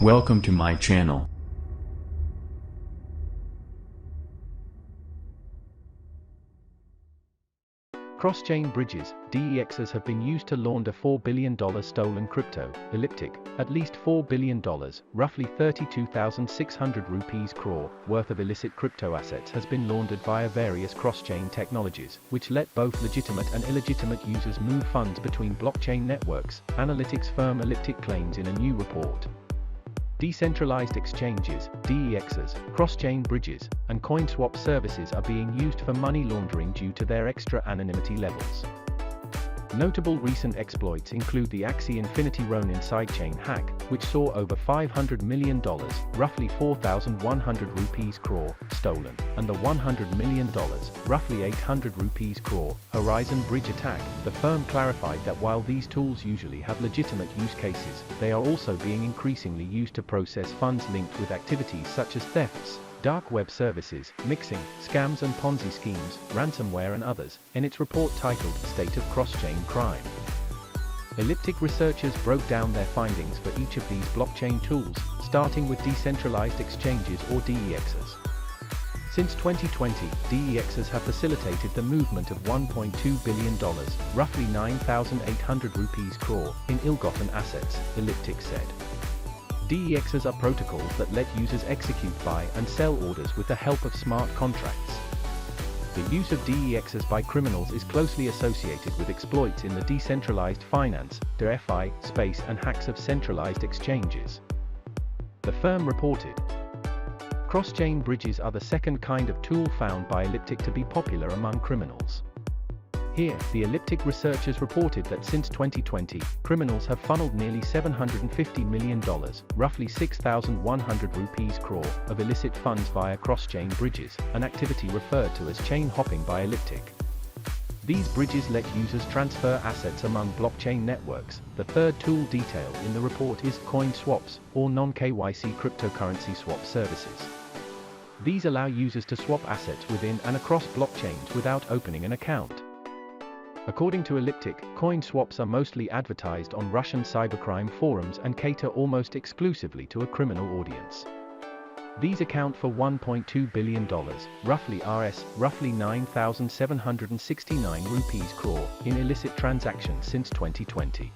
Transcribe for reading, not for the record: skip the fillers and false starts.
Welcome to my channel. Cross-chain bridges, DEXs, have been used to launder $4 billion stolen crypto. Elliptic, at least $4 billion, roughly 32,600 rupees crore, worth of illicit crypto assets has been laundered via various cross-chain technologies, which let both legitimate and illegitimate users move funds between blockchain networks, analytics firm Elliptic claims in a new report. Decentralized exchanges, DEXs, cross-chain bridges, and coin swap services are being used for money laundering due to their extra anonymity levels. Notable recent exploits include the Axie Infinity Ronin sidechain hack, which saw over $500 million, roughly 4,100 rupees crore, stolen, and the $100 million, roughly 800 rupees crore, Horizon Bridge attack. The firm clarified that while these tools usually have legitimate use cases, they are also being increasingly used to process funds linked with activities such as thefts, dark web services, mixing, scams and Ponzi schemes, ransomware and others, in its report titled State of Cross-Chain Crime. Elliptic researchers broke down their findings for each of these blockchain tools, starting with decentralized exchanges or DEXs. Since 2020, DEXs have facilitated the movement of $1.2 billion, roughly 9,800 rupees crore, in ill-gotten assets, Elliptic said. DEXs are protocols that let users execute buy and sell orders with the help of smart contracts. The use of DEXs by criminals is closely associated with exploits in the decentralized finance, DeFi, space and hacks of centralized exchanges. The firm reported. Cross-chain bridges are the second kind of tool found by Elliptic to be popular among criminals. Here, the Elliptic researchers reported that since 2020, criminals have funneled nearly $750 million, roughly 6,100 rupees crore, of illicit funds via cross-chain bridges, an activity referred to as chain hopping by Elliptic. These bridges let users transfer assets among blockchain networks. The third tool detailed in the report is coin swaps, or non-KYC cryptocurrency swap services. These allow users to swap assets within and across blockchains without opening an account. According to Elliptic, coin swaps are mostly advertised on Russian cybercrime forums and cater almost exclusively to a criminal audience. These account for $1.2 billion, roughly 9,769 rupees crore, in illicit transactions since 2020.